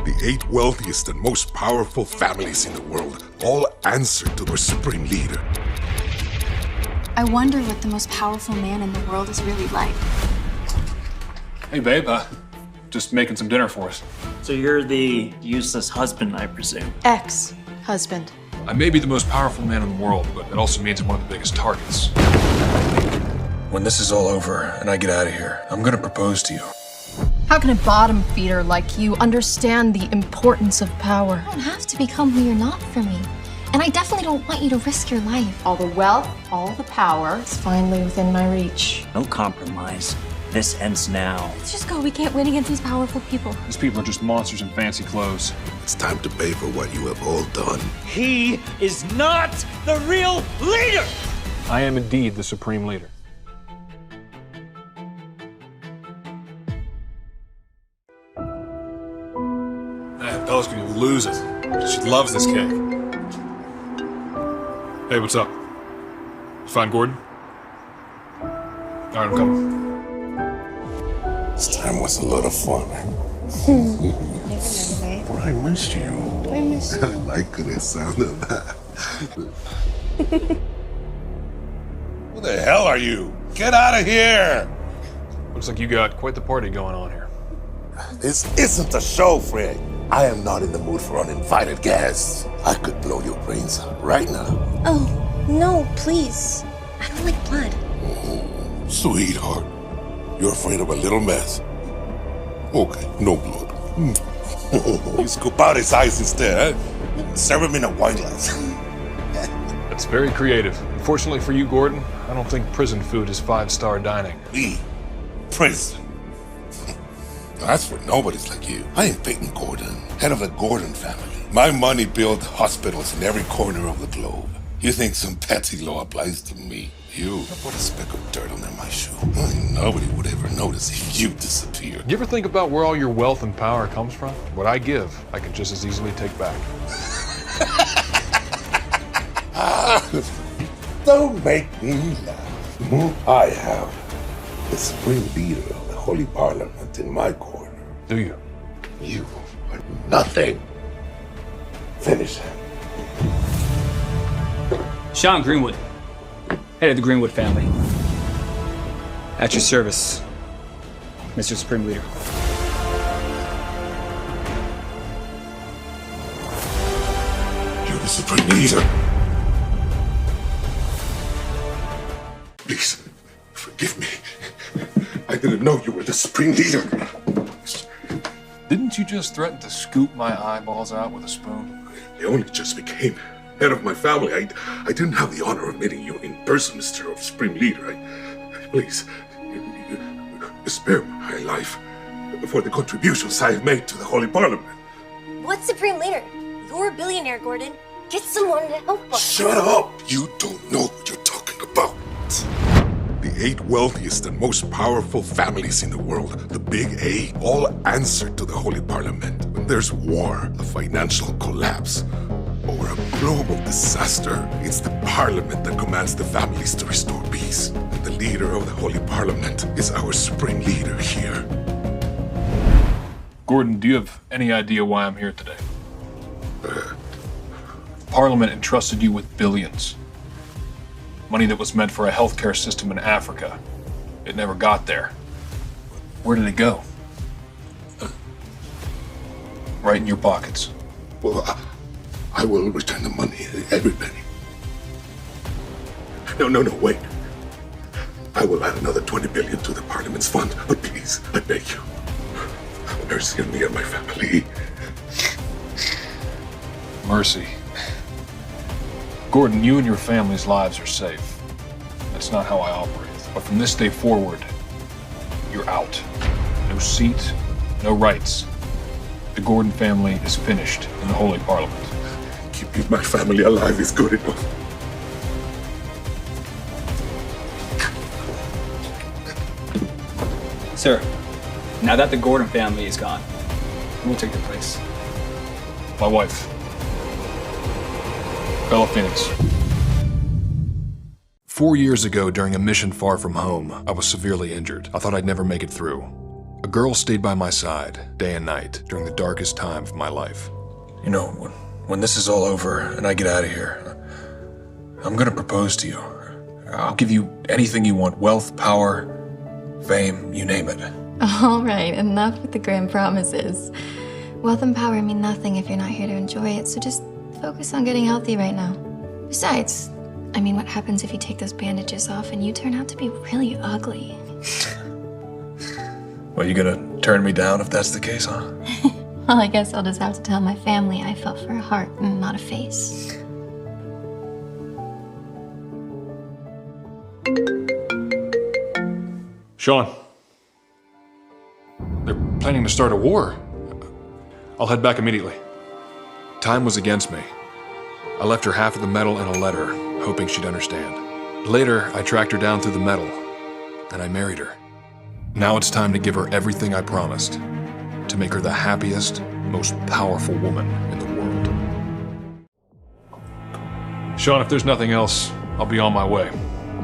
The 8 wealthiest and most powerful families in the world all answer to their supreme leader. I wonder what the most powerful man in the world is really like. Hey, babe, just making some dinner for us. So you're the useless husband, I presume? Ex-husband. I may be the most powerful man in the world, but it also means I'm one of the biggest targets. When this is all over and I get out of here, I'm gonna propose to you. How can a bottom feeder like you understand the importance of power? You don't have to become who you're not for me. And I definitely don't want you to risk your life. All the wealth, all the power is finally within my reach. No compromise. This ends now. Let's just go. We can't win against these powerful people. These people are just monsters in fancy clothes. It's time to pay for what you have all done. He is not the real leader! I am indeed the supreme leader. Man, Bella's gonna lose it. She loves this cake. Hey, what's up? You find Gordon? All right, I'm coming. This time was a lot of fun. Well, I missed you. I miss you. I like the sound of that. Who the hell are you? Get out of here! Looks like you got quite the party going on here. This isn't a show, Fred. I am not in the mood for uninvited guests. I could blow your brains out right now. Oh, no, please. I don't like blood. Sweetheart, you're afraid of a little mess. Okay, no blood. You scoop out his eyes instead, huh? Serve him in a wine glass. That's very creative. Unfortunately for you, Gordon, I don't think prison food is 5-star dining. Me? Prison? That's for nobodies like you. I am Peyton Gordon, head of the Gordon family. My money built hospitals in every corner of the globe. You think some petty law applies to me? You put a speck of dirt under my shoe. Nobody would ever notice if you disappeared. You ever think about where all your wealth and power comes from? What I give, I can just as easily take back. Don't make me laugh. I have the supreme leader of the Holy Parliament in my corner. Do you? You are nothing. Finish him. Sean Greenwood, head of the Greenwood family. At your service, Mr. Supreme Leader. You're the supreme leader. Please, forgive me. I didn't know you were the supreme leader. Didn't you just threaten to scoop my eyeballs out with a spoon? I only just became head of my family. I didn't have the honor of meeting you in person, Mr. Supreme Leader. Please, you spare my life for the contributions I have made to the Holy Parliament. What Supreme Leader? You're a billionaire, Gordon. Get someone to help us. Shut up! You don't know what you're talking about. The 8 wealthiest and most powerful families in the world, the Big A, all answer to the Holy Parliament. When there's war, a financial collapse, or a global disaster, it's the Parliament that commands the families to restore peace. And the leader of the Holy Parliament is our supreme leader here. Gordon, do you have any idea why I'm here today? Parliament entrusted you with billions. Money that was meant for a healthcare system in Africa. It never got there. Where did it go? Right in your pockets. Well, I will return the money, every penny. No, wait. I will add another 20 billion to the Parliament's fund, but please, I beg you, have mercy on me and my family. Mercy. Gordon, you and your family's lives are safe. That's not how I operate. But from this day forward, you're out. No seat, no rights. The Gordon family is finished in the Holy Parliament. Keeping my family alive is good enough. Sir, now that the Gordon family is gone, who will take your place? My wife, Bella Phoenix. 4 years ago, during a mission far from home, I was severely injured. I thought I'd never make it through. A girl stayed by my side, day and night, during the darkest time of my life. You know, when this is all over and I get out of here, I'm gonna propose to you. I'll give you anything you want, wealth, power, fame, you name it. All right, enough with the grand promises. Wealth and power mean nothing if you're not here to enjoy it, so just focus on getting healthy right now. Besides, I mean, what happens if you take those bandages off and you turn out to be really ugly? Well, you gonna turn me down if that's the case, huh? Well, I guess I'll just have to tell my family I fell for a heart and not a face. Sean. They're planning to start a war. I'll head back immediately. Time was against me. I left her half of the medal in a letter, hoping she'd understand. Later, I tracked her down through the medal, and I married her. Now it's time to give her everything I promised, to make her the happiest, most powerful woman in the world. Sean, if there's nothing else, I'll be on my way.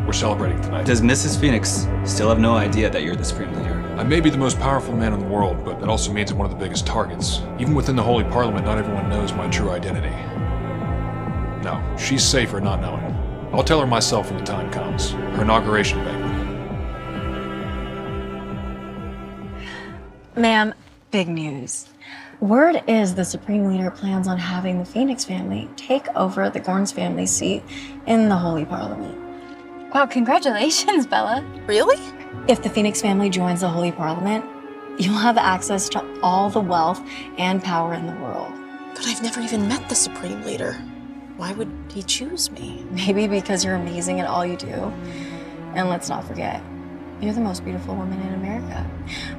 We're celebrating tonight. Does Mrs. Phoenix still have no idea that you're the Supreme Leader? I may be the most powerful man in the world, but that also means I'm one of the biggest targets. Even within the Holy Parliament, not everyone knows my true identity. No, she's safer not knowing. I'll tell her myself when the time comes. Her inauguration banquet. Ma'am, big news. Word is the Supreme Leader plans on having the Phoenix family take over the Gorns family seat in the Holy Parliament. Wow, congratulations, Bella. Really? If the Phoenix family joins the Holy Parliament, you'll have access to all the wealth and power in the world. But I've never even met the Supreme Leader. Why would he choose me? Maybe because you're amazing at all you do. And let's not forget, you're the most beautiful woman in America.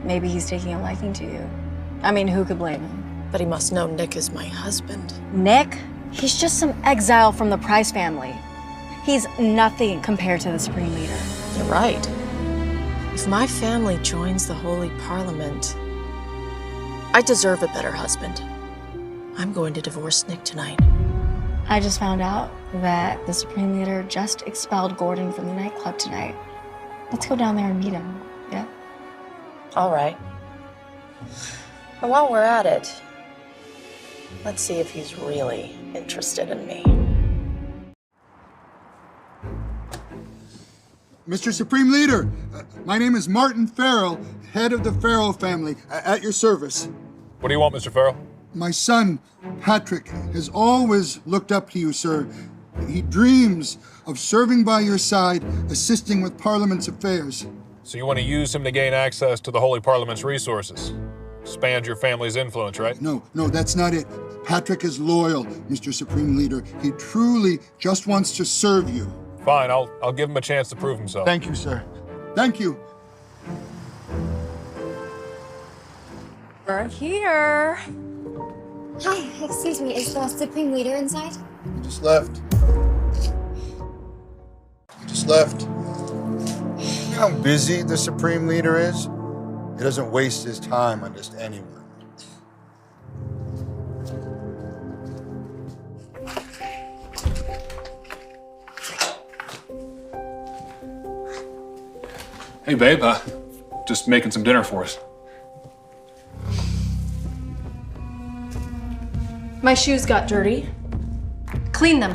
Maybe he's taking a liking to you. I mean, who could blame him? But he must know Nick is my husband. Nick? He's just some exile from the Price family. He's nothing compared to the Supreme Leader. You're right. If my family joins the Holy Parliament, I deserve a better husband. I'm going to divorce Nick tonight. I just found out that the Supreme Leader just expelled Gordon from the nightclub tonight. Let's go down there and meet him, yeah? All right. And while we're at it, let's see if he's really interested in me. Mr. Supreme Leader, my name is Martin Farrell, head of the Farrell family, at your service. What do you want, Mr. Farrell? My son, Patrick, has always looked up to you, sir. He dreams of serving by your side, assisting with Parliament's affairs. So you want to use him to gain access to the Holy Parliament's resources? Expand your family's influence, right? No, that's not it. Patrick is loyal, Mr. Supreme Leader. He truly just wants to serve you. Fine, I'll give him a chance to prove himself. Thank you, sir. Thank you. We're here. Hi, excuse me, is the Supreme Leader inside? He just left. You know how busy the Supreme Leader is? He doesn't waste his time on just anyone. Hey, babe, just making some dinner for us. My shoes got dirty. Clean them.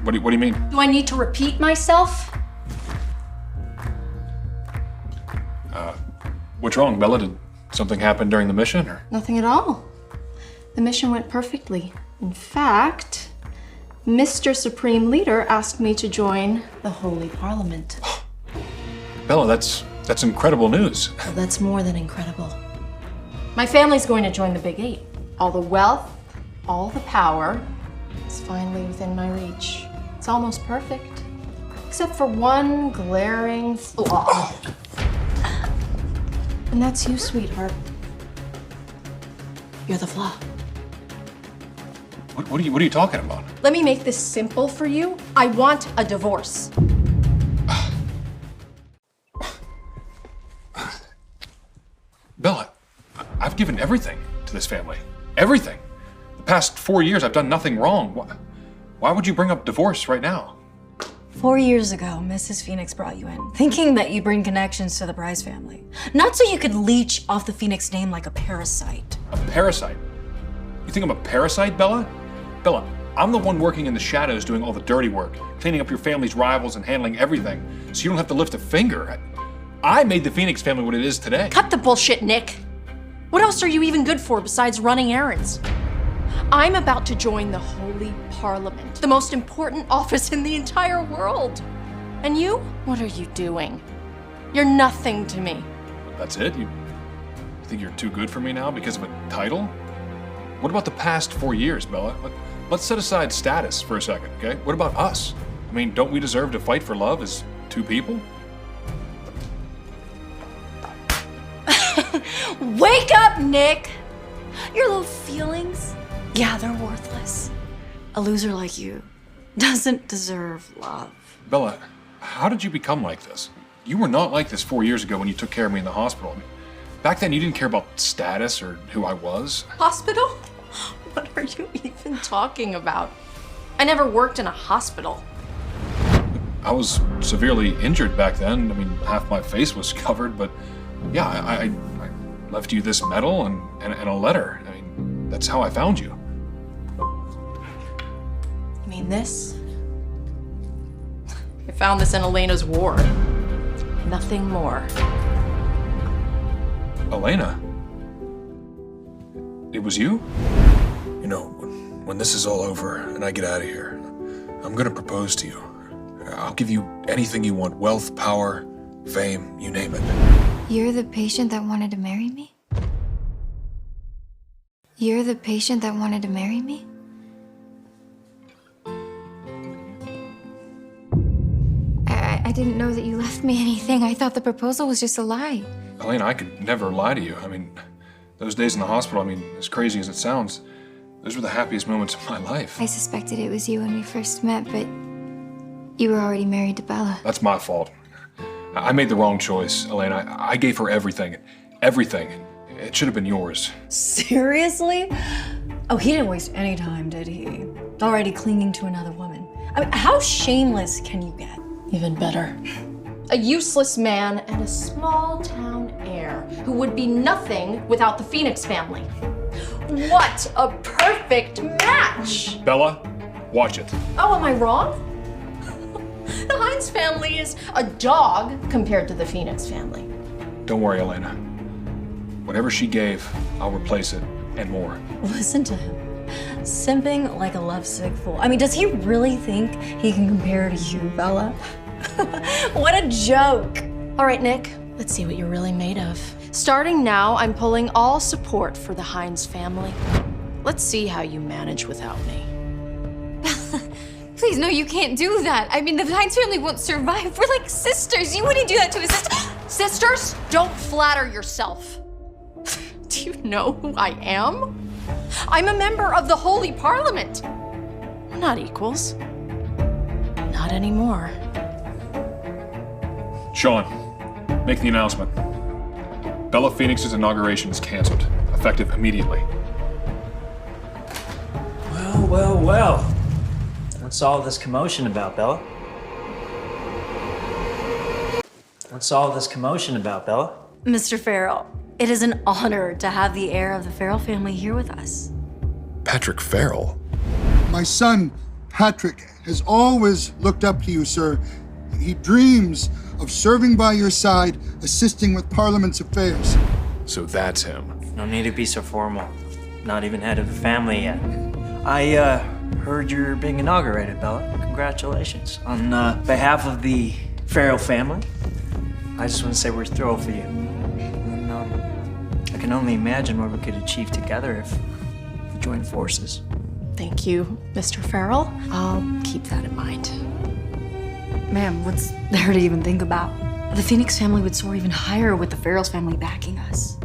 What do you mean? Do I need to repeat myself? What's wrong, Bella? Did something happen during the mission, or? Nothing at all. The mission went perfectly. In fact, Mr. Supreme Leader asked me to join the Holy Parliament. Bella, that's incredible news. Well, that's more than incredible. My family's going to join the Big Eight. All the wealth, all the power, it's finally within my reach. It's almost perfect, except for one glaring flaw. And that's you, sweetheart. You're the flaw. What are you talking about? Let me make this simple for you. I want a divorce. Bella, I've given everything to this family. Everything. The past 4 years, I've done nothing wrong. Why would you bring up divorce right now? 4 years ago, Mrs. Phoenix brought you in, thinking that you'd bring connections to the Price family. Not so you could leech off the Phoenix name like a parasite. A parasite? You think I'm a parasite, Bella? Bella, I'm the one working in the shadows doing all the dirty work, cleaning up your family's rivals and handling everything, so you don't have to lift a finger. I made the Phoenix family what it is today. Cut the bullshit, Nick. What else are you even good for besides running errands? I'm about to join the Holy Parliament, the most important office in the entire world. And you? What are you doing? You're nothing to me. That's it? You think you're too good for me now because of a title? What about the past 4 years, Bella? Let's set aside status for a second, okay? What about us? I mean, don't we deserve to fight for love as two people? Wake up, Nick! Your little feelings, yeah, they're worthless. A loser like you doesn't deserve love. Bella, how did you become like this? You were not like this 4 years ago when you took care of me in the hospital. I mean, back then, you didn't care about status or who I was. Hospital? What are you even talking about? I never worked in a hospital. I was severely injured back then. I mean, half my face was covered, but yeah, I left you this medal and a letter. I mean, that's how I found you. You mean this? I found this in Elena's ward. Nothing more. Elena? It was you? You know, when this is all over and I get out of here, I'm gonna propose to you. I'll give you anything you want. Wealth, power, fame, you name it. You're the patient that wanted to marry me? You're the patient that wanted to marry me? I didn't know that you left me anything. I thought the proposal was just a lie. Elena, I could never lie to you. I mean, those days in the hospital, I mean, as crazy as it sounds, those were the happiest moments of my life. I suspected it was you when we first met, but you were already married to Bella. That's my fault. I made the wrong choice, Elena. I gave her everything. Everything. It should have been yours. Seriously? Oh, he didn't waste any time, did he? Already clinging to another woman. I mean, how shameless can you get? Even better. A useless man and a small town heir who would be nothing without the Phoenix family. What a perfect match! Bella, watch it. Oh, am I wrong? The Hines family is a dog compared to the Phoenix family. Don't worry, Elena. Whatever she gave, I'll replace it and more. Listen to him. Simping like a lovesick fool. I mean, does he really think he can compare to you, Bella? What a joke. All right, Nick, let's see what you're really made of. Starting now, I'm pulling all support for the Hines family. Let's see how you manage without me. Please, no, you can't do that. I mean, the Hines family won't survive. We're like sisters. You wouldn't do that to a sister. Sisters, don't flatter yourself. Do you know who I am? I'm a member of the Holy Parliament. We're not equals. Not anymore. Sean, make the announcement. Bella Phoenix's inauguration is canceled, effective immediately. Well. What's all this commotion about, Bella? What's all this commotion about, Bella? Mr. Farrell, it is an honor to have the heir of the Farrell family here with us. Patrick Farrell? My son, Patrick, has always looked up to you, sir. He dreams of serving by your side, assisting with Parliament's affairs. So that's him. No need to be so formal. Not even head of the family yet. I heard you're being inaugurated, Bella. Congratulations. On behalf of the Farrell family, I just want to say we're thrilled for you. And I can only imagine what we could achieve together if we joined forces. Thank you, Mr. Farrell. I'll keep that in mind. Ma'am, what's there to even think about? The Phoenix family would soar even higher with the Farrell's family backing us.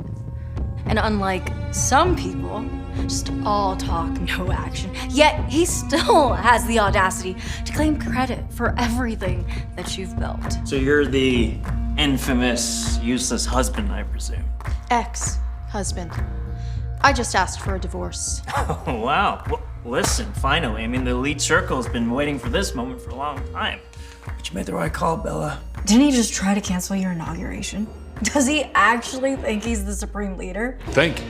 And unlike some people, just all talk, no action. Yet he still has the audacity to claim credit for everything that you've built. So you're the infamous, useless husband, I presume. Ex-husband. I just asked for a divorce. Oh, wow. Well, listen, finally. I mean, the elite circle has been waiting for this moment for a long time. She made the right call, Bella. Didn't he just try to cancel your inauguration? Does he actually think he's the Supreme Leader? Think.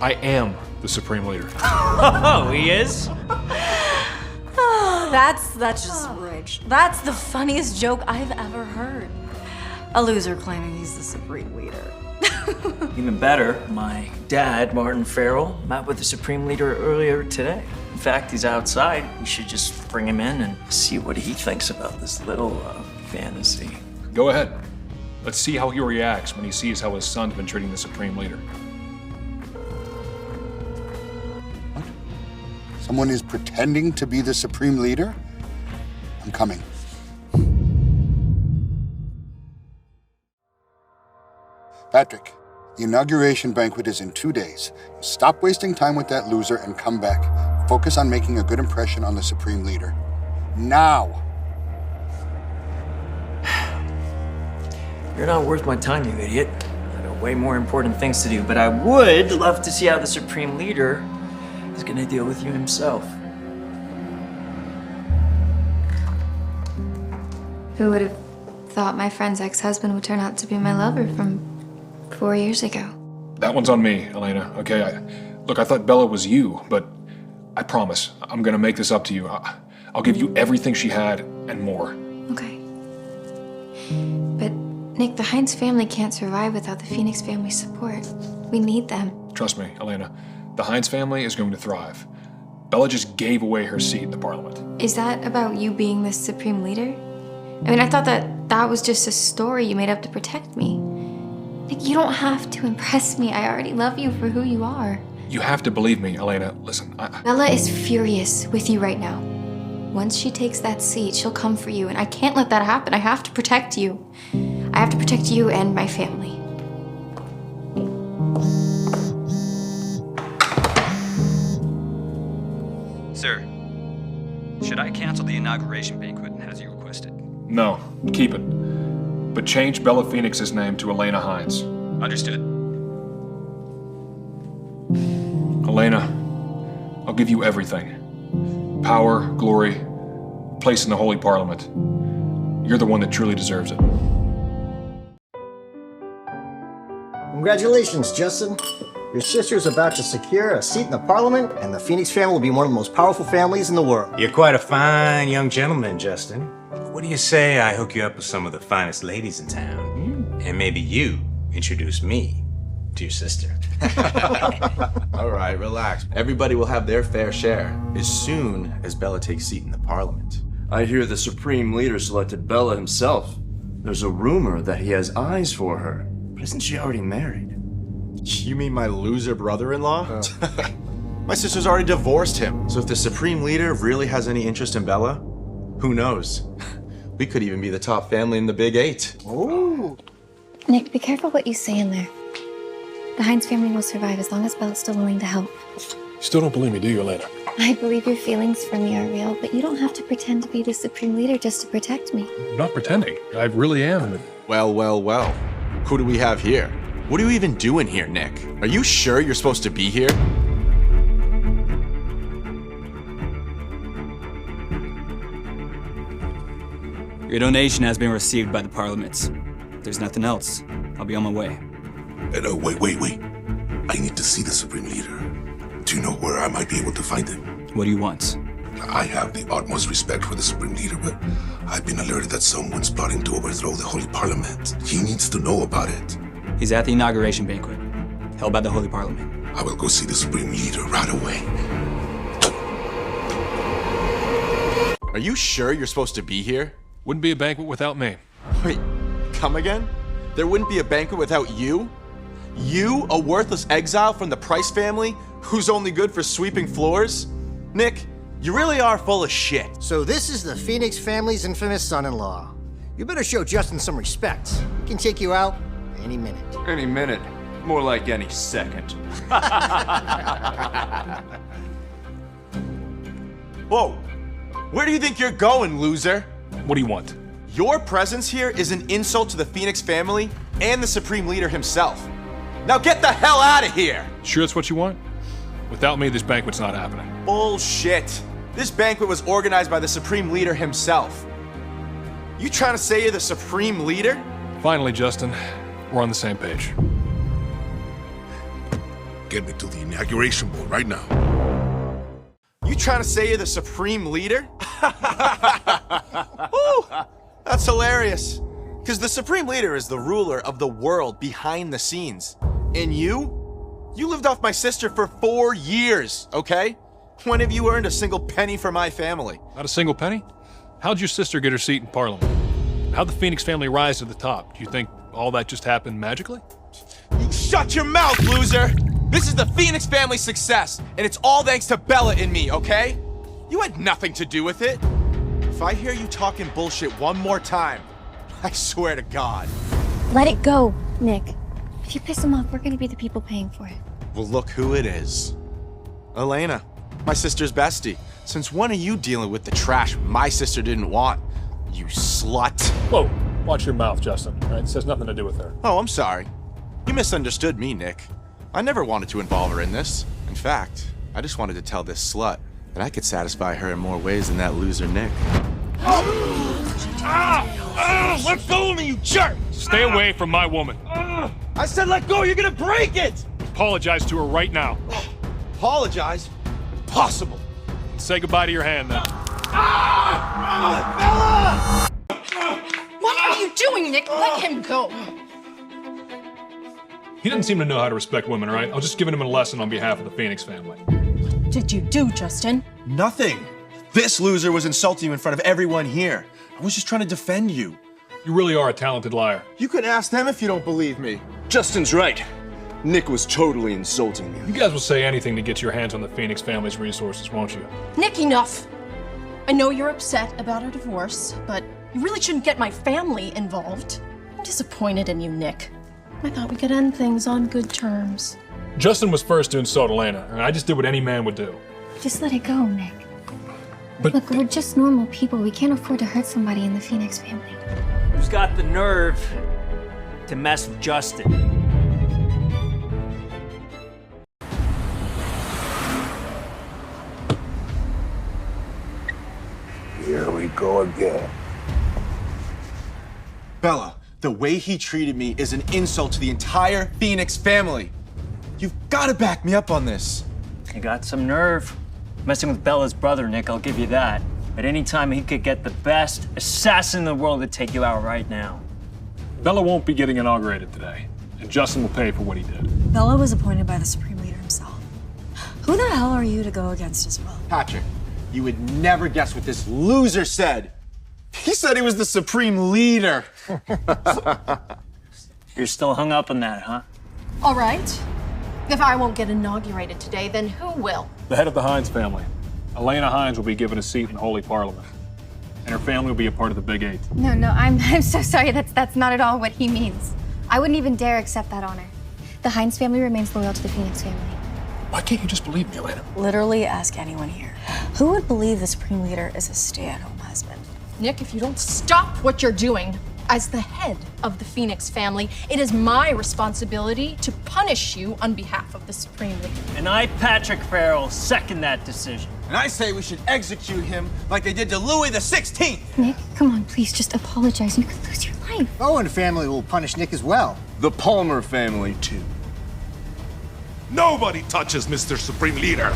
I am the Supreme Leader. Oh, he is? That's just rich. That's the funniest joke I've ever heard. A loser claiming he's the Supreme Leader. Even better, my dad, Martin Farrell, met with the Supreme Leader earlier today. In fact, he's outside. We should just bring him in and see what he thinks about this little fantasy. Go ahead. Let's see how he reacts when he sees how his son's been treating the Supreme Leader. What? Someone is pretending to be the Supreme Leader? I'm coming. Patrick, the inauguration banquet is in 2 days. Stop wasting time with that loser and come back. Focus on making a good impression on the Supreme Leader. Now! You're not worth my time, you idiot. I got way more important things to do, but I would love to see how the Supreme Leader is gonna deal with you himself. Who would have thought my friend's ex-husband would turn out to be my lover from 4 years ago? That one's on me, Elena, okay? Look, I thought Bella was you, but I promise, I'm gonna make this up to you. I'll give you everything she had and more. Okay. But, Nick, the Hines family can't survive without the Phoenix family's support. We need them. Trust me, Elena, the Hines family is going to thrive. Bella just gave away her seat in the parliament. Is that about you being the Supreme Leader? I mean, I thought that was just a story you made up to protect me. Nick, you don't have to impress me. I already love you for who you are. You have to believe me, Elena. Listen, Bella is furious with you right now. Once she takes that seat, she'll come for you, and I can't let that happen. I have to protect you. I have to protect you and my family. Sir, should I cancel the inauguration banquet as you requested? No, keep it. But change Bella Phoenix's name to Elena Hines. Understood. Elena, I'll give you everything. Power, glory, place in the Holy Parliament. You're the one that truly deserves it. Congratulations, Justin. Your sister's about to secure a seat in the Parliament, and the Phoenix family will be one of the most powerful families in the world. You're quite a fine young gentleman, Justin. What do you say I hook you up with some of the finest ladies in town? And maybe you introduce me to your sister. All right, relax. Everybody will have their fair share as soon as Bella takes seat in the Parliament. I hear the Supreme Leader selected Bella himself. There's a rumor that he has eyes for her. But isn't she already married? You mean my loser brother-in-law? My sister's already divorced him. So if the Supreme Leader really has any interest in Bella, who knows? We could even be the top family in the Big 8. Ooh. Nick, be careful what you say in there. The Hines family will survive as long as Bella's still willing to help. You still don't believe me, do you, Elena? I believe your feelings for me are real, but you don't have to pretend to be the Supreme Leader just to protect me. I'm not pretending. I really am. Well, well, well. Who do we have here? What are you even doing here, Nick? Are you sure you're supposed to be here? Your donation has been received by the Parliament. There's nothing else. I'll be on my way. Wait. I need to see the Supreme Leader. Do you know where I might be able to find him? What do you want? I have the utmost respect for the Supreme Leader, but I've been alerted that someone's plotting to overthrow the Holy Parliament. He needs to know about it. He's at the inauguration banquet, held by the Holy Parliament. I will go see the Supreme Leader right away. Are you sure you're supposed to be here? Wouldn't be a banquet without me. Wait, come again? There wouldn't be a banquet without you? You, a worthless exile from the Price family, who's only good for sweeping floors? Nick, you really are full of shit. So this is the Phoenix family's infamous son-in-law. You better show Justin some respect. He can take you out any minute. Any minute. More like any second. Whoa! Where do you think you're going, loser? What do you want? Your presence here is an insult to the Phoenix family and the Supreme Leader himself. Now get the hell out of here! Sure that's what you want? Without me, this banquet's not happening. Bullshit. This banquet was organized by the Supreme Leader himself. You trying to say you're the supreme leader? Finally, Justin, we're on the same page. Get me to the inauguration ball right now. You trying to say you're the supreme leader? Woo, that's hilarious. Because the supreme leader is the ruler of the world behind the scenes. And you lived off my sister for 4 years, okay? When have you earned a single penny for my family? Not a single penny? How'd your sister get her seat in Parliament? How'd the Phoenix family rise to the top? Do you think all that just happened magically? You shut your mouth, loser! This is the Phoenix family's success, and it's all thanks to Bella and me, okay? You had nothing to do with it. If I hear you talking bullshit one more time, I swear to God. Let it go, Nick. If you piss him off, we're gonna be the people paying for it. Well, look who it is. Elena, my sister's bestie. Since when are you dealing with the trash my sister didn't want, you slut? Whoa, watch your mouth, Justin. All right, this has nothing to do with her. Oh, I'm sorry. You misunderstood me, Nick. I never wanted to involve her in this. In fact, I just wanted to tell this slut that I could satisfy her in more ways than that loser Nick. Let go of me, you jerk! Stay away from my woman. I said let go, you're gonna break it! Apologize to her right now. Apologize? Impossible. Say goodbye to your hand, then. Bella! What are you doing, Nick? Let him go. He doesn't seem to know how to respect women, right? I'll just give him a lesson on behalf of the Phoenix family. What did you do, Justin? Nothing. This loser was insulting you in front of everyone here. I was just trying to defend you. You really are a talented liar. You can ask them if you don't believe me. Justin's right. Nick was totally insulting me. You guys will say anything to get your hands on the Phoenix family's resources, won't you? Nick, enough. I know you're upset about our divorce, but you really shouldn't get my family involved. I'm disappointed in you, Nick. I thought we could end things on good terms. Justin was first to insult Elena, and I just did what any man would do. Just let it go, Nick. But look, we're just normal people. We can't afford to hurt somebody in the Phoenix family. Who's got the nerve to mess with Justin? Here we go again. Bella, the way he treated me is an insult to the entire Phoenix family. You've got to back me up on this. You got some nerve. Messing with Bella's brother, Nick, I'll give you that. At any time, he could get the best assassin in the world to take you out right now. Bella won't be getting inaugurated today, and Justin will pay for what he did. Bella was appointed by the Supreme Leader himself. Who the hell are you to go against his will? Patrick, you would never guess what this loser said. He said he was the Supreme Leader. You're still hung up on that, huh? All right. If I won't get inaugurated today, then who will? The head of the Hines family. Elena Hines will be given a seat in Holy Parliament, and her family will be a part of the Big Eight. No, I'm so sorry. That's not at all what he means. I wouldn't even dare accept that honor. The Hines family remains loyal to the Phoenix family. Why can't you just believe me, Elena? Literally ask anyone here. Who would believe the Supreme Leader is a stay-at-home husband? Nick, if you don't stop what you're doing, as the head of the Phoenix family, it is my responsibility to punish you on behalf of the Supreme Leader. And I, Patrick Farrell, second that decision. And I say we should execute him like they did to Louis XVI. Nick, come on, please, just apologize. You could lose your life. Owen family will punish Nick as well. The Palmer family, too. Nobody touches Mr. Supreme Leader.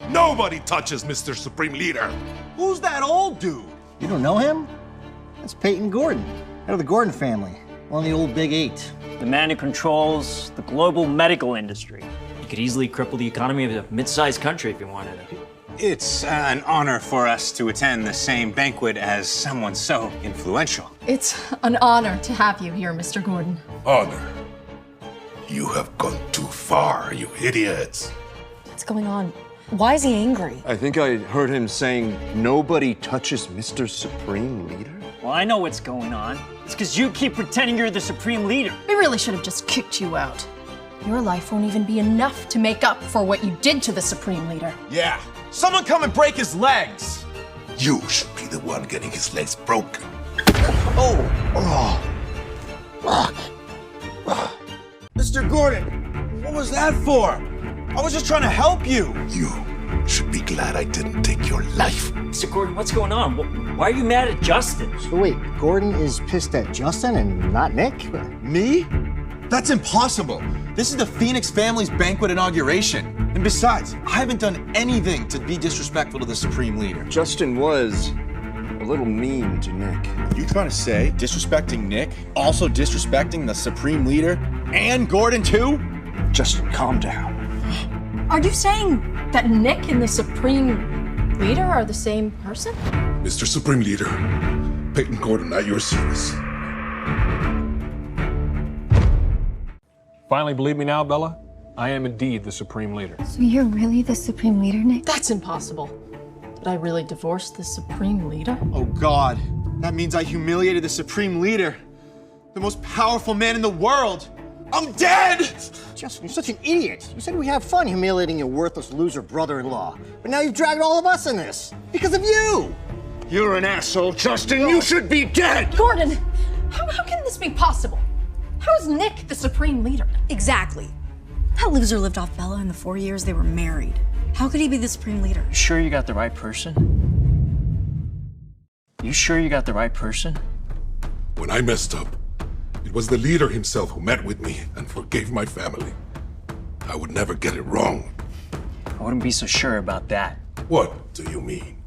Nobody touches Mr. Supreme Leader. Who's that old dude? You don't know him? That's Peyton Gordon, head of the Gordon family, one of the old Big Eight. The man who controls the global medical industry. He could easily cripple the economy of a mid-sized country if he wanted to. It's an honor for us to attend the same banquet as someone so influential. It's an honor to have you here, Mr. Gordon. Honor. You have gone too far, you idiots. What's going on? Why is he angry? I think I heard him saying, nobody touches Mr. Supreme Leader? Well, I know what's going on. It's because you keep pretending you're the Supreme Leader. We really should have just kicked you out. Your life won't even be enough to make up for what you did to the Supreme Leader. Yeah, someone come and break his legs. You should be the one getting his legs broken. Mr. Gordon, what was that for? I was just trying to help you. You should be glad I didn't take your life. Mr. Gordon, what's going on? Why are you mad at Justin? So wait, Gordon is pissed at Justin and not Nick? Me? That's impossible. This is the Phoenix family's banquet inauguration. And besides, I haven't done anything to be disrespectful to the Supreme Leader. Justin was a little mean to Nick. You trying to say disrespecting Nick, also disrespecting the Supreme Leader, and Gordon too? Justin, calm down. Are you saying that Nick and the Supreme Leader are the same person? Mr. Supreme Leader, Peyton Gordon at your service. Finally believe me now, Bella? I am indeed the Supreme Leader. So you're really the Supreme Leader, Nick? That's impossible. Did I really divorce the Supreme Leader? Oh God, that means I humiliated the Supreme Leader, the most powerful man in the world. I'm dead! Justin, you're such an idiot. You said we have fun humiliating your worthless loser brother-in-law. But now you've dragged all of us in this. Because of you! You're an asshole, Justin. You should be dead! Gordon, how can this be possible? How is Nick the Supreme Leader? Exactly. That loser lived off Bella in the 4 years they were married. How could he be the Supreme Leader? You sure you got the right person? You sure you got the right person? When I messed up, it was the leader himself who met with me and forgave my family. I would never get it wrong. I wouldn't be so sure about that. What do you mean?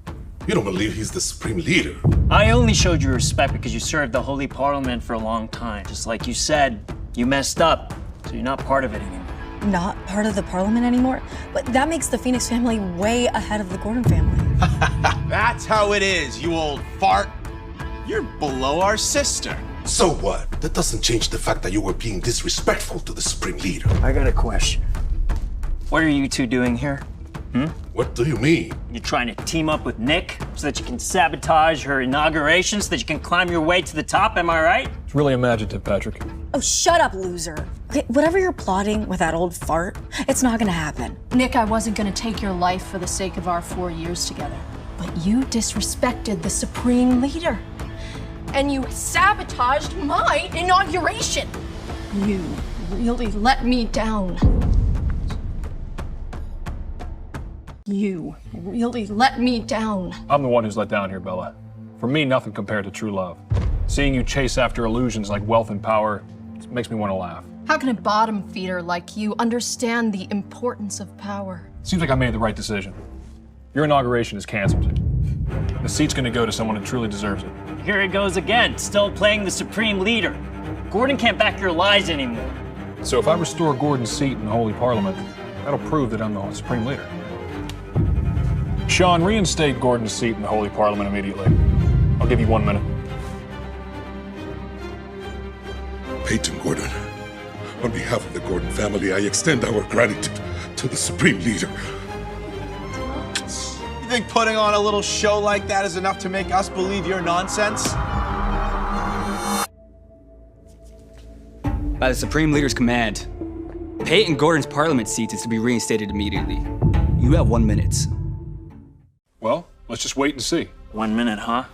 You don't believe he's the Supreme Leader? I only showed you respect because you served the Holy Parliament for a long time. Just like you said, you messed up, so you're not part of it anymore. Not part of the Parliament anymore? But that makes the Phoenix family way ahead of the Gordon family. That's how it is, you old fart. You're below our sister. So what? That doesn't change the fact that you were being disrespectful to the Supreme Leader. I got a question. What are you two doing here? What do you mean? You're trying to team up with Nick so that you can sabotage her inauguration so that you can climb your way to the top, am I right? It's really imaginative, Patrick. Oh, shut up, loser. Okay, whatever you're plotting with that old fart, it's not gonna happen. Nick, I wasn't gonna take your life for the sake of our 4 years together. But you disrespected the Supreme Leader. And you sabotaged my inauguration. You really let me down. You really let me down. I'm the one who's let down here, Bella. For me, nothing compared to true love. Seeing you chase after illusions like wealth and power makes me want to laugh. How can a bottom feeder like you understand the importance of power? Seems like I made the right decision. Your inauguration is canceled. The seat's gonna go to someone who truly deserves it. Here it goes again, still playing the Supreme Leader. Gordon can't back your lies anymore. So if I restore Gordon's seat in the Holy Parliament, that'll prove that I'm the Supreme Leader. Sean, reinstate Gordon's seat in the Holy Parliament immediately. I'll give you 1 minute. Peyton Gordon, on behalf of the Gordon family, I extend our gratitude to the Supreme Leader. You think putting on a little show like that is enough to make us believe your nonsense? By the Supreme Leader's command, Peyton Gordon's Parliament seat is to be reinstated immediately. You have 1 minute. Well, let's just wait and see. 1 minute, huh?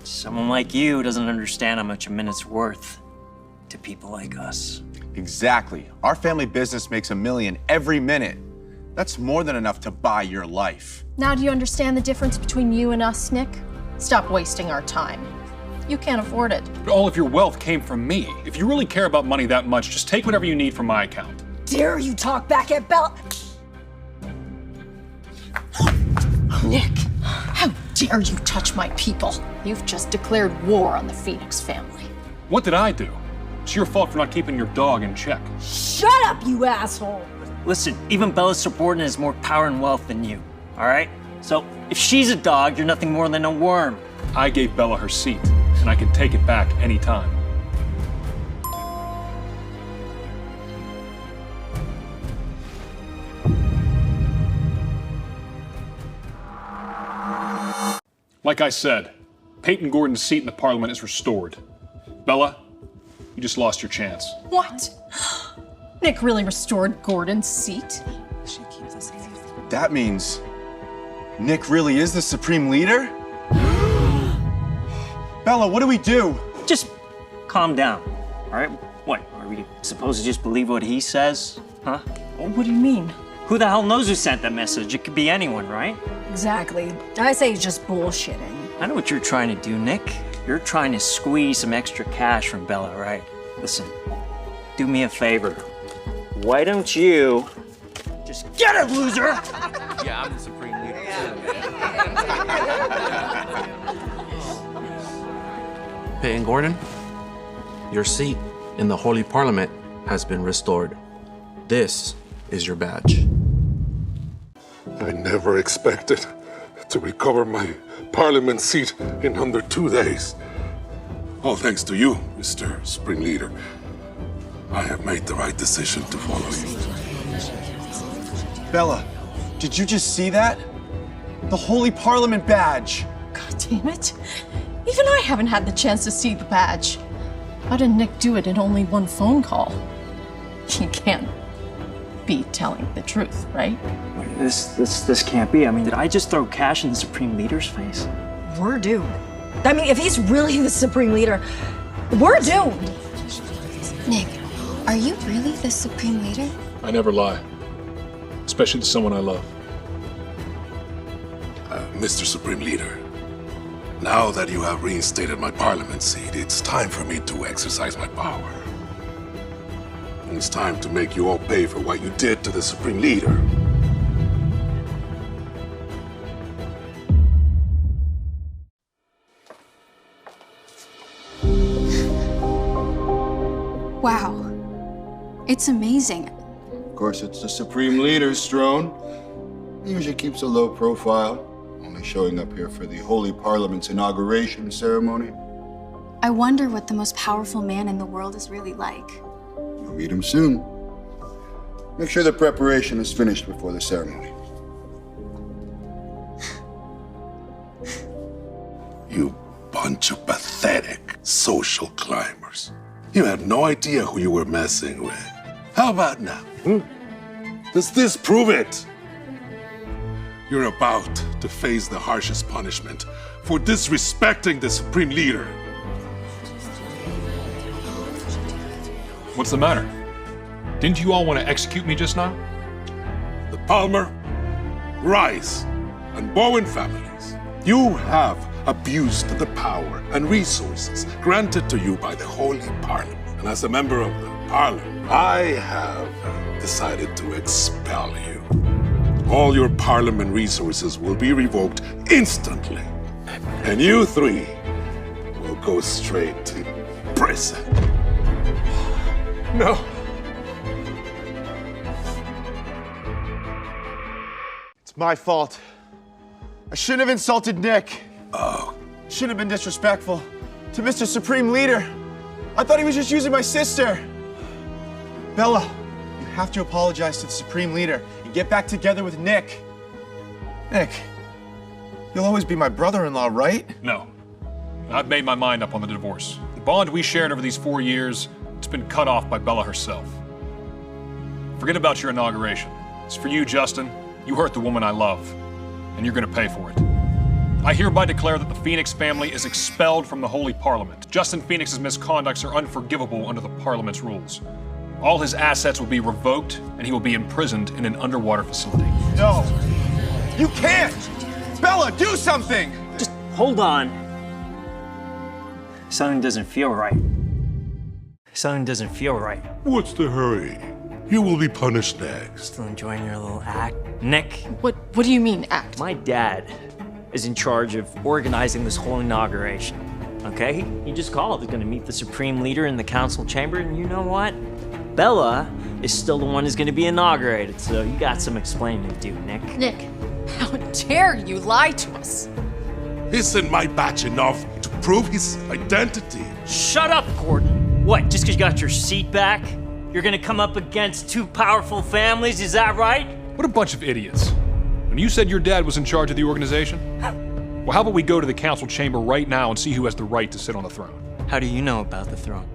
Someone like you doesn't understand how much a minute's worth to people like us. Exactly. Our family business makes $1 million every minute. That's more than enough to buy your life. Now do you understand the difference between you and us, Nick? Stop wasting our time. You can't afford it. But all of your wealth came from me. If you really care about money that much, just take whatever you need from my account. Dare you talk back at Bella? Nick, how dare you touch my people? You've just declared war on the Phoenix family. What did I do? It's your fault for not keeping your dog in check. Shut up, you asshole! Listen, even Bella's subordinate has more power and wealth than you, all right? So if she's a dog, you're nothing more than a worm. I gave Bella her seat, and I can take it back anytime. Like I said, Peyton Gordon's seat in the Parliament is restored. Bella, you just lost your chance. What? Nick really restored Gordon's seat? That means Nick really is the Supreme Leader? Bella, what do we do? Just calm down, all right? What, are we supposed to just believe what he says? Huh? What do you mean? Who the hell knows who sent that message? It could be anyone, right? Exactly. I say he's just bullshitting. I know what you're trying to do, Nick. You're trying to squeeze some extra cash from Bella, right? Listen, do me a favor. Why don't you just get it, loser? Yeah, I'm the supreme leader. Peyton Gordon, your seat in the Holy Parliament has been restored. This is your badge. I never expected to recover my parliament seat in under 2 days. All thanks to you, Mr. Supreme Leader. I have made the right decision to follow you. Bella, did you just see that? The Holy Parliament badge. God damn it. Even I haven't had the chance to see the badge. How did Nick do it in only one phone call? You can't be telling the truth, right? This can't be. I mean, did I just throw cash in the Supreme Leader's face? We're doomed. I mean, if he's really the Supreme Leader, we're doomed. Nick, are you really the Supreme Leader? I never lie, especially to someone I love. Mr. Supreme Leader, now that you have reinstated my parliament seat, it's time for me to exercise my power. It's time to make you all pay for what you did to the Supreme Leader. Wow. It's amazing. Of course, it's the Supreme Leader's throne. He usually keeps a low profile, only showing up here for the Holy Parliament's inauguration ceremony. I wonder what the most powerful man in the world is really like. You'll meet him soon. Make sure the preparation is finished before the ceremony. You bunch of pathetic social climbers. You had no idea who you were messing with. How about now? Does this prove it? You're about to face the harshest punishment for disrespecting the Supreme Leader. What's the matter? Didn't you all want to execute me just now? The Palmer, Rice, and Bowen families, you have abused the power and resources granted to you by the Holy Parliament. And as a member of the Parliament, I have decided to expel you. All your Parliament resources will be revoked instantly. And you three will go straight to prison. No. It's my fault. I shouldn't have insulted Nick. Oh. Shouldn't have been disrespectful to Mr. Supreme Leader. I thought he was just using my sister. Bella, you have to apologize to the Supreme Leader and get back together with Nick. Nick, you'll always be my brother-in-law, right? No. I've made my mind up on the divorce. The bond we shared over these 4 years, it's been cut off by Bella herself. Forget about your inauguration. It's for you, Justin. You hurt the woman I love, and you're gonna pay for it. I hereby declare that the Phoenix family is expelled from the Holy Parliament. Justin Phoenix's misconducts are unforgivable under the Parliament's rules. All his assets will be revoked, and he will be imprisoned in an underwater facility. No, you can't! Bella, do something! Just hold on. Something doesn't feel right. Something doesn't feel right. What's the hurry? You will be punished next. Still enjoying your little act? Nick? What do you mean, act? My dad is in charge of organizing this whole inauguration, okay? He just called. He's gonna meet the Supreme Leader in the council chamber, and you know what? Bella is still the one who's gonna be inaugurated, so you got some explaining to do, Nick. Nick, how dare you lie to us? Isn't my badge enough to prove his identity? Shut up, Gordon. What, just because you got your seat back? You're gonna come up against two powerful families, is that right? What a bunch of idiots. When you said your dad was in charge of the organization, well, how about we go to the council chamber right now and see who has the right to sit on the throne? How do you know about the throne?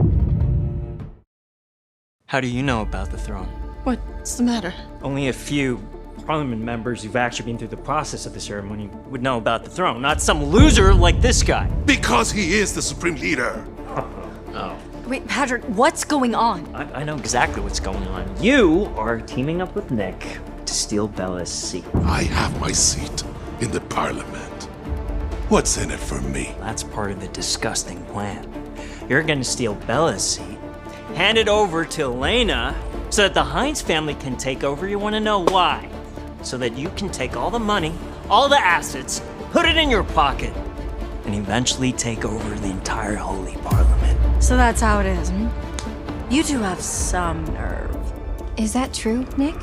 How do you know about the throne? What's the matter? Only a few Parliament members who've actually been through the process of the ceremony would know about the throne, not some loser like this guy. Because he is the Supreme Leader. Oh. Wait, Patrick, what's going on? I know exactly what's going on. You are teaming up with Nick to steal Bella's seat. I have my seat in the Parliament. What's in it for me? That's part of the disgusting plan. You're gonna steal Bella's seat, hand it over to Elena, so that the Hines family can take over. You wanna know why? So that you can take all the money, all the assets, put it in your pocket, and eventually take over the entire Holy Parliament. So that's how it is, hmm? You two have some nerve. Is that true, Nick?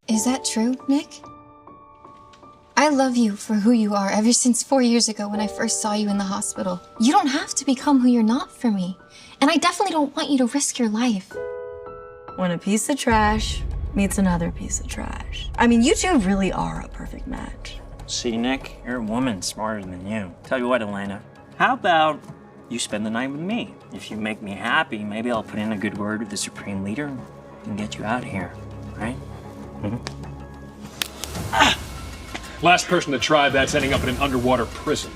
Is that true, Nick? I love you for who you are ever since 4 years ago when I first saw you in the hospital. You don't have to become who you're not for me. And I definitely don't want you to risk your life. When a piece of trash meets another piece of trash. I mean, you two really are a perfect match. See, Nick, you're a woman smarter than you. Tell you what, Elena, how about you spend the night with me? If you make me happy, maybe I'll put in a good word with the Supreme Leader and get you out of here, right? Last person to try that's ending up in an underwater prison.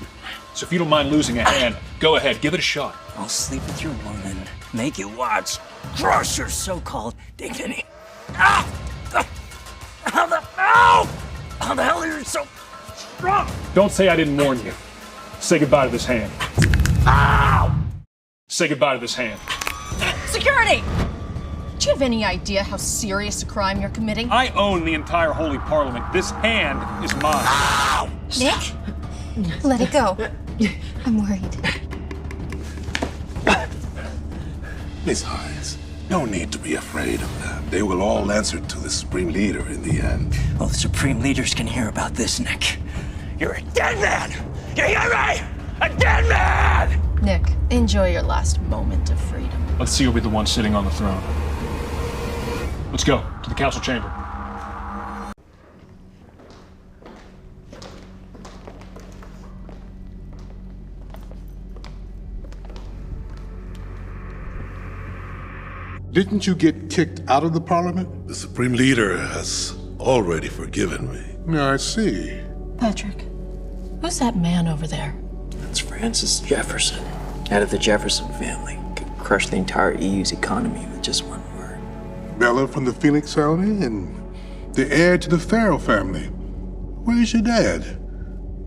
So if you don't mind losing a hand, go ahead, give it a shot. I'll sleep with your woman, make you watch, crush your so-called dignity. Ow! How the hell are you so strong? Don't say I didn't warn you. Say goodbye to this hand. Ow! Say goodbye to this hand. Security! Do you have any idea how serious a crime you're committing? I own the entire Holy Parliament. This hand is mine. Ow! Nick, let it go. I'm worried. Miss Hines, no need to be afraid of them. They will all answer to the Supreme Leader in the end. Well, the Supreme Leaders can hear about this, Nick. You're a dead man! You hear me? A dead man! Nick, enjoy your last moment of freedom. Let's see who'll be the one sitting on the throne. Let's go to the council chamber. Didn't you get kicked out of the Parliament? The Supreme Leader has already forgiven me. I see. Patrick, who's that man over there? That's Francis Jefferson, head of the Jefferson family. Could crush the entire EU's economy with just one word. Bella from the Phoenix family and the heir to the Farrell family. Where's your dad?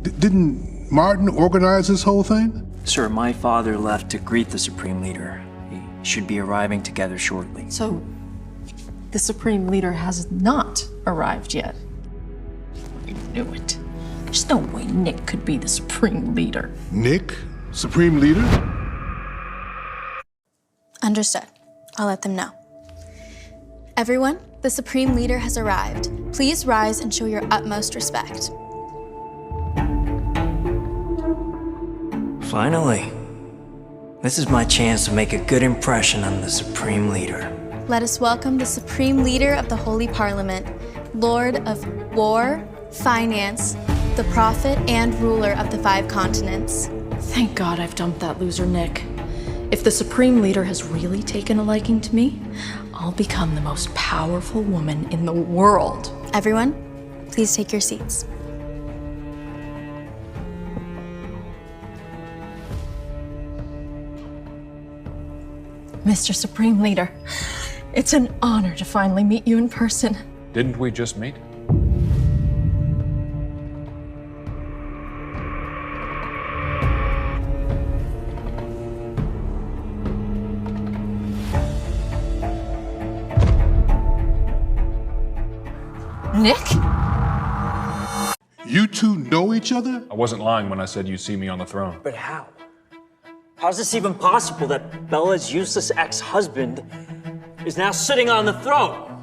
Didn't Martin organize this whole thing? Sir, my father left to greet the Supreme Leader. He should be arriving together shortly. So, the Supreme Leader has not arrived yet. I knew it. There's no way Nick could be the Supreme Leader. Nick? Supreme Leader? Understood. I'll let them know. Everyone, the Supreme Leader has arrived. Please rise and show your utmost respect. Finally. This is my chance to make a good impression on the Supreme Leader. Let us welcome the Supreme Leader of the Holy Parliament, Lord of War, Finance, the Prophet, and Ruler of the 5 continents. Thank God I've dumped that loser Nick. If the Supreme Leader has really taken a liking to me, I'll become the most powerful woman in the world. Everyone, please take your seats. Mr. Supreme Leader, it's an honor to finally meet you in person. Didn't we just meet? Nick? You two know each other? I wasn't lying when I said you'd see me on the throne. But how? How's this even possible that Bella's useless ex-husband is now sitting on the throne?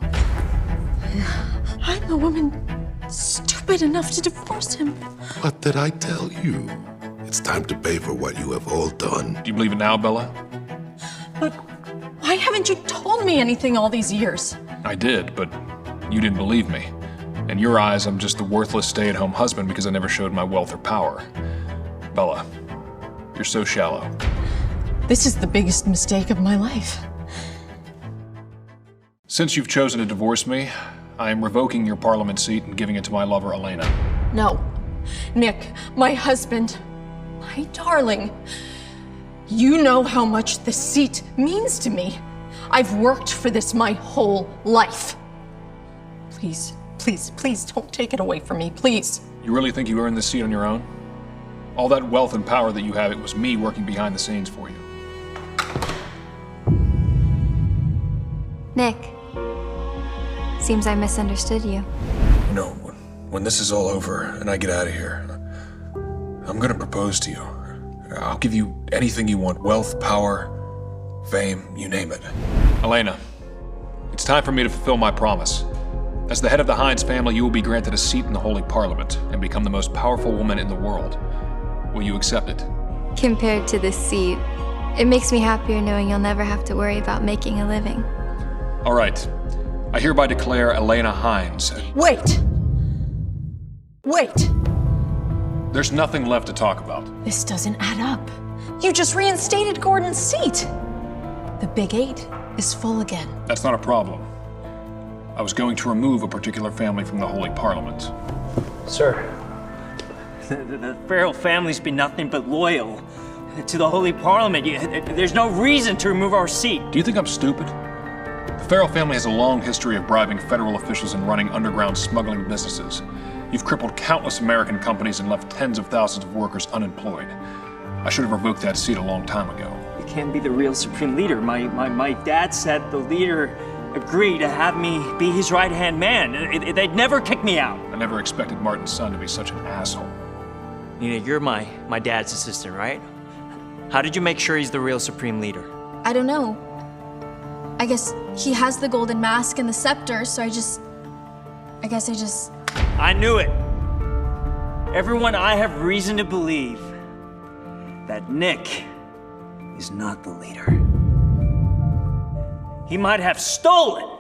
I'm a woman stupid enough to divorce him. What did I tell you? It's time to pay for what you have all done. Do you believe it now, Bella? But why haven't you told me anything all these years? I did, but you didn't believe me. In your eyes, I'm just a worthless stay-at-home husband because I never showed my wealth or power. Bella, you're so shallow. This is the biggest mistake of my life. Since you've chosen to divorce me, I am revoking your parliament seat and giving it to my lover, Elena. No. Nick, my husband, my darling. You know how much this seat means to me. I've worked for this my whole life. Please, Please, please don't take it away from me, please. You really think you earned this seat on your own? All that wealth and power that you have, it was me working behind the scenes for you. Nick, seems I misunderstood you. You know, when this is all over and I get out of here, I'm gonna propose to you. I'll give you anything you want. Wealth, power, fame, you name it. Elena, it's time for me to fulfill my promise. As the head of the Hines family, you will be granted a seat in the Holy Parliament and become the most powerful woman in the world. Will you accept it? Compared to this seat, it makes me happier knowing you'll never have to worry about making a living. All right. I hereby declare Elena Hines. Wait! Wait! There's nothing left to talk about. This doesn't add up. You just reinstated Gordon's seat. The Big 8 is full again. That's not a problem. I was going to remove a particular family from the Holy Parliament. Sir, the Farrell family's been nothing but loyal to the Holy Parliament. There's no reason to remove our seat. Do you think I'm stupid? The Farrell family has a long history of bribing federal officials and running underground smuggling businesses. You've crippled countless American companies and left tens of thousands of workers unemployed. I should have revoked that seat a long time ago. You can't be the real supreme leader. My dad said the leader agreed to have me be his right-hand man. They'd never kick me out. I never expected Martin's son to be such an asshole. Nina, you're my dad's assistant, right? How did you make sure he's the real supreme leader? I don't know. I guess he has the golden mask and the scepter, so I guess I just... I knew it. Everyone, I have reason to believe that Nick is not the leader. He might have stolen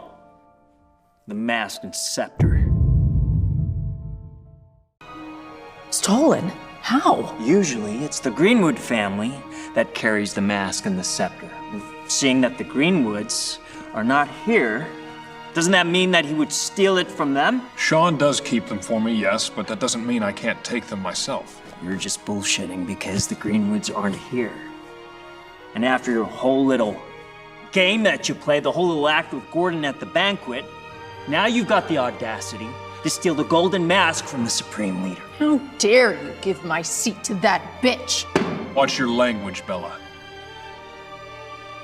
the mask and scepter. Stolen? How? Usually, it's the Greenwood family that carries the mask and the scepter. Seeing that the Greenwoods are not here, doesn't that mean that he would steal it from them? Sean does keep them for me, yes, but that doesn't mean I can't take them myself. You're just bullshitting because the Greenwoods aren't here. And after your whole little game that you played, the whole little act with Gordon at the banquet, now you've got the audacity to steal the golden mask from the Supreme Leader. How dare you give my seat to that bitch? Watch your language, Bella.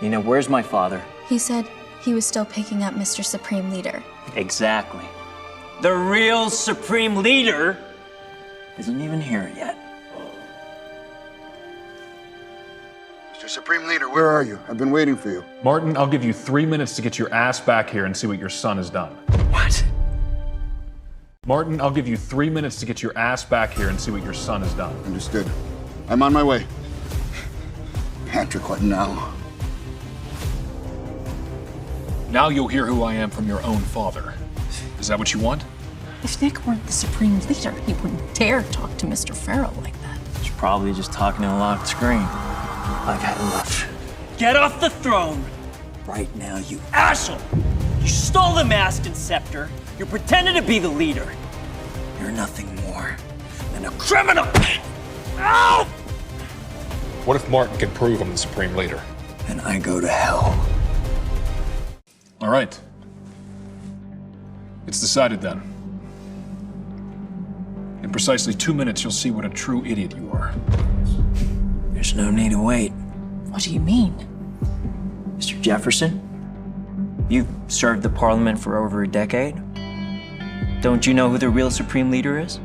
Nina, where's my father? He said he was still picking up Mr. Supreme Leader. Exactly. The real Supreme Leader isn't even here yet. Mr. Supreme Leader, where are you? I've been waiting for you. Martin, I'll give you 3 minutes to get your ass back here and see what your son has done. What? Martin, I'll give you 3 minutes to get your ass back here and see what your son has done. Understood. I'm on my way. Patrick, what now? Now you'll hear who I am from your own father. Is that what you want? If Nick weren't the Supreme Leader, he wouldn't dare talk to Mr. Farrell like that. He's probably just talking to a locked screen. I've had enough. Get off the throne right now, you asshole! You stole the mask and scepter. You're pretending to be the leader. You're nothing more than a criminal! Ow! What if Martin can prove I'm the Supreme Leader? Then I go to hell. All right. It's decided then. In precisely 2 minutes, you'll see what a true idiot you are. There's no need to wait. What do you mean? Mr. Jefferson, you've served the Parliament for over a decade. Don't you know who the real Supreme Leader is?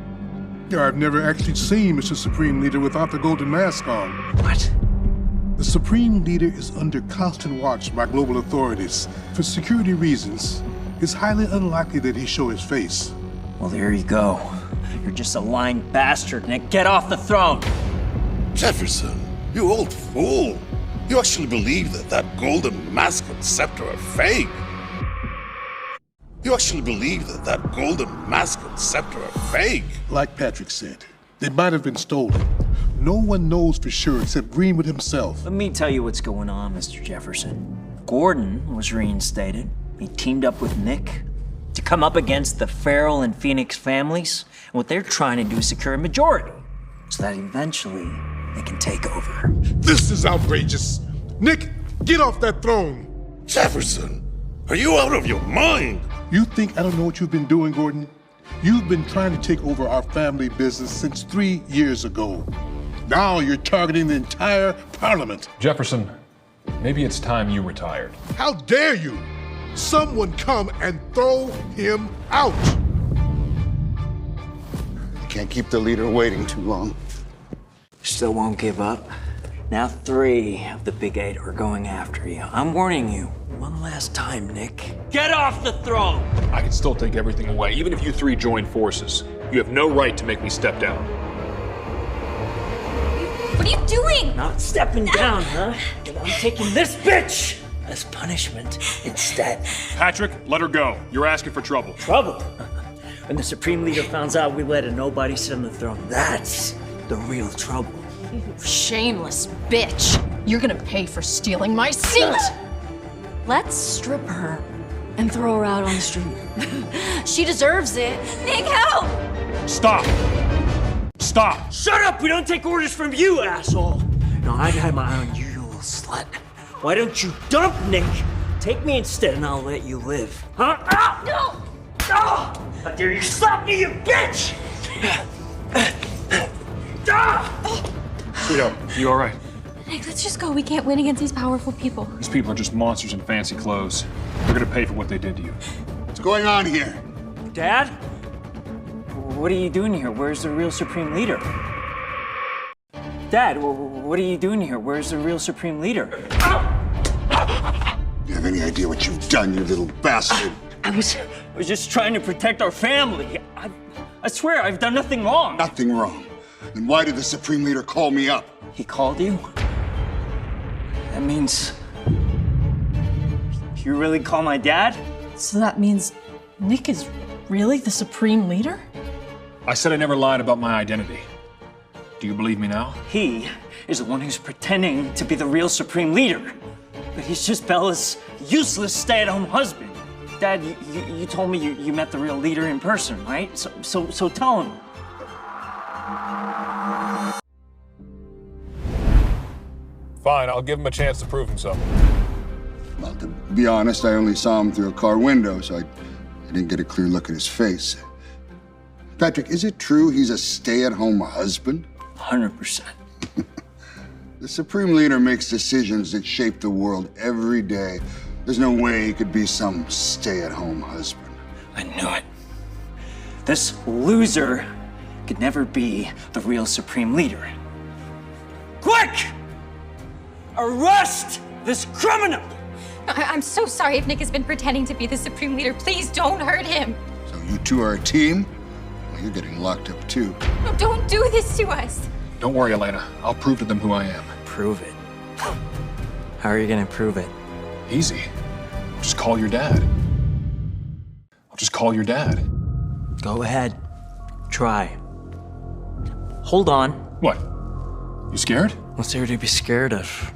Yeah, I've never actually seen Mr. Supreme Leader without the golden mask on. What? The Supreme Leader is under constant watch by global authorities. For security reasons, it's highly unlikely that he show his face. Well, there you go. You're just a lying bastard, Nick. Get off the throne! Jefferson, you old fool. You actually believe that that golden mask and scepter are fake? You actually believe that that golden mask and scepter are fake? Like Patrick said, they might have been stolen. No one knows for sure except Greenwood himself. Let me tell you what's going on, Mr. Jefferson. Gordon was reinstated. He teamed up with Nick to come up against the Farrell and Phoenix families. And what they're trying to do is secure a majority so that eventually they can take over. This is outrageous. Nick, get off that throne. Jefferson, are you out of your mind? You think I don't know what you've been doing, Gordon? You've been trying to take over our family business since 3 years ago. Now you're targeting the entire parliament. Jefferson, maybe it's time you retired. How dare you! Someone come and throw him out! You can't keep the leader waiting too long. Still won't give up. Now 3 of the Big 8 are going after you. I'm warning you. One last time, Nick. Get off the throne! I can still take everything away, even if you 3 join forces. You have no right to make me step down. What are you doing? Not stepping down, huh? I'm taking this bitch as punishment instead. Patrick, let her go. You're asking for trouble. Trouble? When the Supreme Leader finds out we let a nobody sit on the throne, that's the real trouble. You shameless bitch. You're gonna pay for stealing my seat. Let's strip her and throw her out on the street. She deserves it. Nick, help! Stop! Stop! Shut up! We don't take orders from you, asshole! No, I'd have my eye on you, you little slut. Why don't you dump Nick? Take me instead and I'll let you live. Huh? Ah! No! Ah! How dare you stop me, you bitch! Ah! Sweetheart, you all right? Nick, let's just go. We can't win against these powerful people. These people are just monsters in fancy clothes. They're gonna pay for what they did to you. What's going on here? Dad? What are you doing here? Where's the real Supreme Leader? Dad, what are you doing here? Where's the real Supreme Leader? You have any idea what you've done, you little bastard? I was just trying to protect our family. I swear, I've done nothing wrong. Nothing wrong. Then why did the Supreme Leader call me up? He called you? That means you really call my dad? So that means Nick is really the Supreme Leader? I said I never lied about my identity. Do you believe me now? He is the one who's pretending to be the real Supreme Leader. But he's just Bella's useless stay-at-home husband. Dad, you told me you met the real leader in person, right? So tell him. Fine, I'll give him a chance to prove himself. Well, to be honest, I only saw him through a car window, so I didn't get a clear look at his face. Patrick, is it true he's a stay-at-home husband? 100%. The Supreme Leader makes decisions that shape the world every day. There's no way he could be some stay-at-home husband. I knew it. This loser could never be the real Supreme Leader. Quick! Arrest this criminal! I'm so sorry if Nick has been pretending to be the Supreme Leader. Please don't hurt him. So you two are a team? Well, you're getting locked up too. No, don't do this to us. Don't worry, Elena. I'll prove to them who I am. Prove it? How are you gonna prove it? Easy. Just call your dad. I'll just call your dad. Go ahead. Try. Hold on. What? You scared? What's there to be scared of?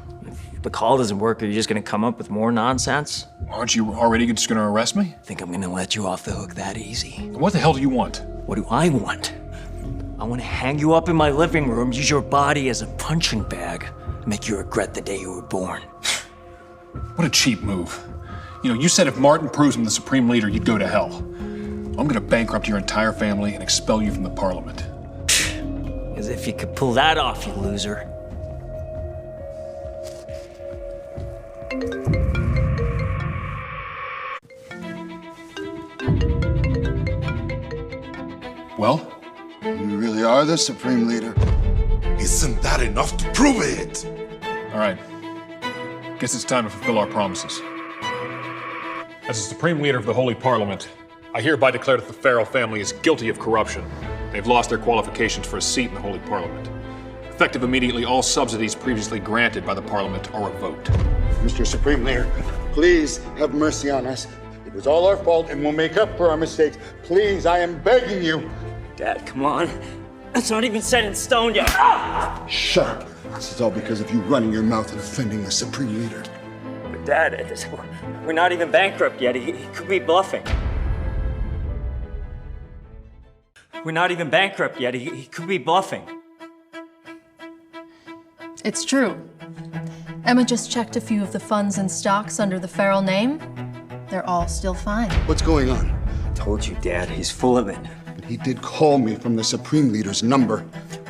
If the call doesn't work, are you just gonna come up with more nonsense? Aren't you already just gonna arrest me? Think I'm gonna let you off the hook that easy? What the hell do you want? What do I want? I want to hang you up in my living room, use your body as a punching bag, and make you regret the day you were born. What a cheap move. You know, you said if Martin proves him the Supreme Leader, you'd go to hell. I'm gonna bankrupt your entire family and expel you from the Parliament. As if you could pull that off, you loser. Well? You really are the Supreme Leader? Isn't that enough to prove it? All right. Guess it's time to fulfill our promises. As the Supreme Leader of the Holy Parliament, I hereby declare that the Farrell family is guilty of corruption. They've lost their qualifications for a seat in the Holy Parliament. Effective immediately, all subsidies previously granted by the Parliament are revoked. Mr. Supreme Leader, please have mercy on us. It was all our fault and we'll make up for our mistakes. Please, I am begging you. Dad, come on. It's not even set in stone yet. Ah! Shut up. This is all because of you running your mouth and offending the Supreme Leader. But Dad, we're not even bankrupt yet. He could be bluffing. We're not even bankrupt yet. He could be bluffing. It's true. Emma just checked a few of the funds and stocks under the Farrell name. They're all still fine. What's going on? I told you, Dad. He's full of it. But he did call me from the Supreme Leader's number.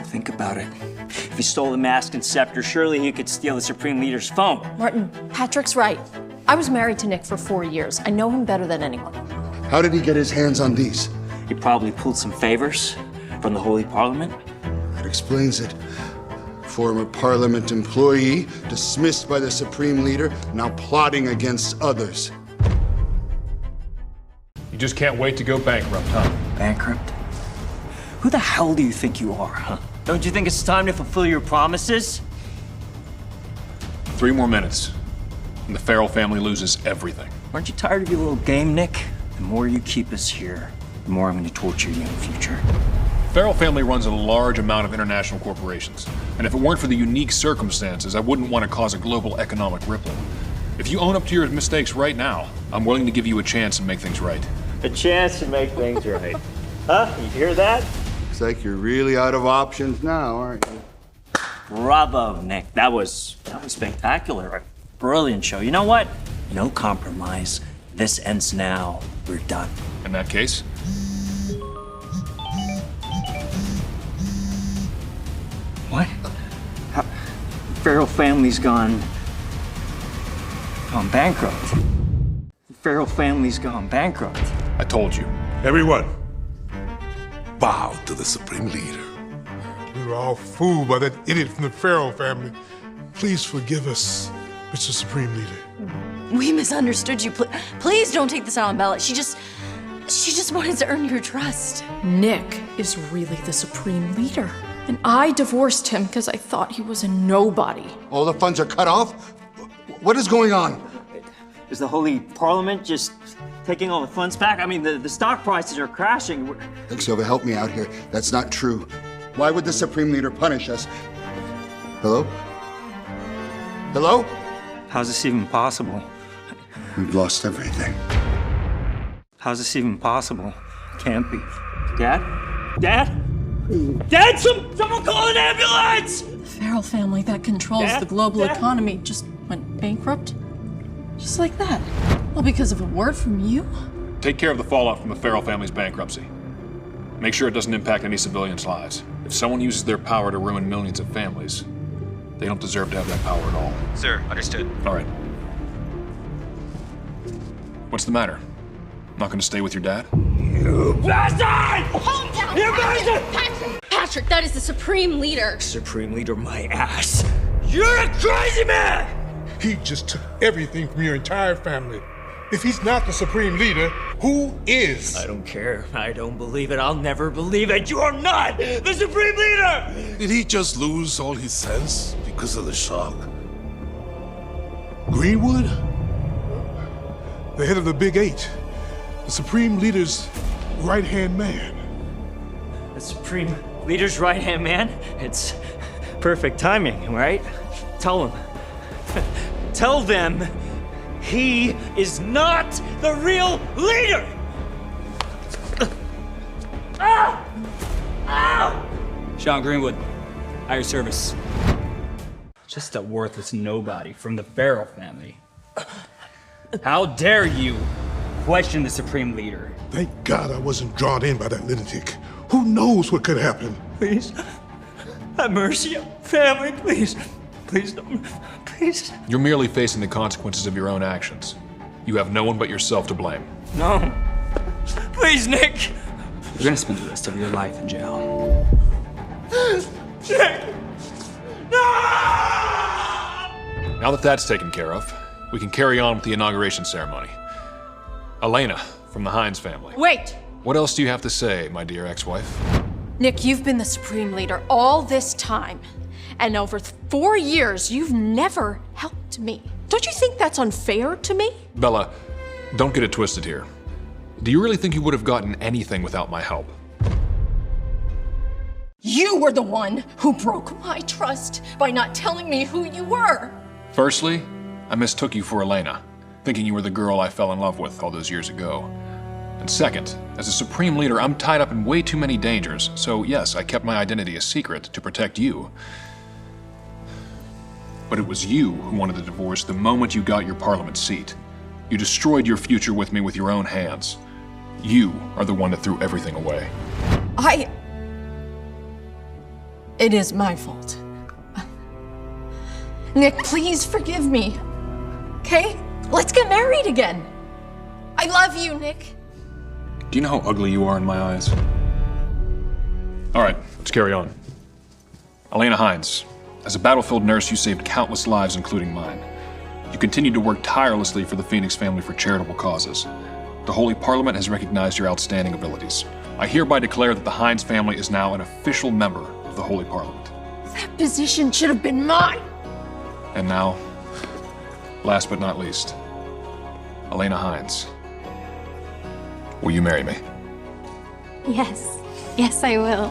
Think about it. If he stole the mask and scepter, surely he could steal the Supreme Leader's phone. Martin, Patrick's right. I was married to Nick for 4 years. I know him better than anyone. How did he get his hands on these? He probably pulled some favors from the Holy Parliament. That explains it. Former Parliament employee, dismissed by the Supreme Leader, now plotting against others. You just can't wait to go bankrupt, huh? Bankrupt? Who the hell do you think you are, huh? Don't you think it's time to fulfill your promises? 3 more minutes, and the Farrell family loses everything. Aren't you tired of your little game, Nick? The more you keep us here, the more I'm going to torture you in the future. Farrell family runs a large amount of international corporations, and if it weren't for the unique circumstances, I wouldn't want to cause a global economic ripple. If you own up to your mistakes right now, I'm willing to give you a chance to make things right. A chance to make things right. Huh? You hear that? Looks like you're really out of options now, aren't you? Bravo, Nick. That was spectacular. A brilliant show. You know what? No compromise. This ends now. We're done. In that case? What? Farrell family's gone bankrupt. Farrell family's gone bankrupt. I told you. Everyone, bow to the Supreme Leader. We were all fooled by that idiot from the Farrell family. Please forgive us, Mr. Supreme Leader. We misunderstood you. Please don't take this out on Bella. She just wanted to earn your trust. Nick is really the Supreme Leader. And I divorced him because I thought he was a nobody. All the funds are cut off? What is going on? Is the Holy Parliament just taking all the funds back? I mean, the stock prices are crashing. Look, Silva, help me out here. That's not true. Why would the Supreme Leader punish us? Hello? Hello? How's this even possible? We've lost everything. How's this even possible? Can't be. Dad? Dad? Dad, someone call an ambulance! The Farrell family that controls the global economy just went bankrupt? Just like that? All because of a word from you? Take care of the fallout from the Farrell family's bankruptcy. Make sure it doesn't impact any civilians' lives. If someone uses their power to ruin millions of families, they don't deserve to have that power at all. Sir, understood. All right. What's the matter? Not gonna stay with your dad? You bastard! Calm down! You bastard! Patrick, that is the Supreme Leader. Supreme Leader, my ass. You're a crazy man! He just took everything from your entire family. If he's not the Supreme Leader, who is? I don't care. I don't believe it. I'll never believe it. You are not the Supreme Leader! Did he just lose all his sense because of the shock? Greenwood? The head of the Big Eight. The Supreme Leader's right-hand man. The Supreme Leader's right-hand man? It's perfect timing, right? Tell him. Tell them he is not the real leader! Ah! Ah! Sean Greenwood, at your service. Just a worthless nobody from the Farrell family. How dare you question the Supreme Leader? Thank God I wasn't drawn in by that lunatic. Who knows what could happen? Please, have mercy on family, please. Please don't, please. You're merely facing the consequences of your own actions. You have no one but yourself to blame. No. Please, Nick. You're gonna spend the rest of your life in jail. Nick! No! Now that that's taken care of, we can carry on with the inauguration ceremony. Elena, from the Hines family. Wait! What else do you have to say, my dear ex-wife? Nick, you've been the Supreme Leader all this time. And over 4 years, you've never helped me. Don't you think that's unfair to me? Bella, don't get it twisted here. Do you really think you would have gotten anything without my help? You were the one who broke my trust by not telling me who you were. Firstly, I mistook you for Elena, thinking you were the girl I fell in love with all those years ago. And second, as a Supreme Leader, I'm tied up in way too many dangers, so yes, I kept my identity a secret to protect you. But it was you who wanted the divorce the moment you got your Parliament seat. You destroyed your future with me with your own hands. You are the one that threw everything away. It is my fault. Nick, please forgive me. Okay? Let's get married again. I love you, Nick. Do you know how ugly you are in my eyes? All right, let's carry on. Elena Hines, as a battlefield nurse, you saved countless lives, including mine. You continued to work tirelessly for the Phoenix family for charitable causes. The Holy Parliament has recognized your outstanding abilities. I hereby declare that the Hines family is now an official member of the Holy Parliament. That position should have been mine. And now, last but not least, Elena Hines. Will you marry me? Yes. Yes, I will.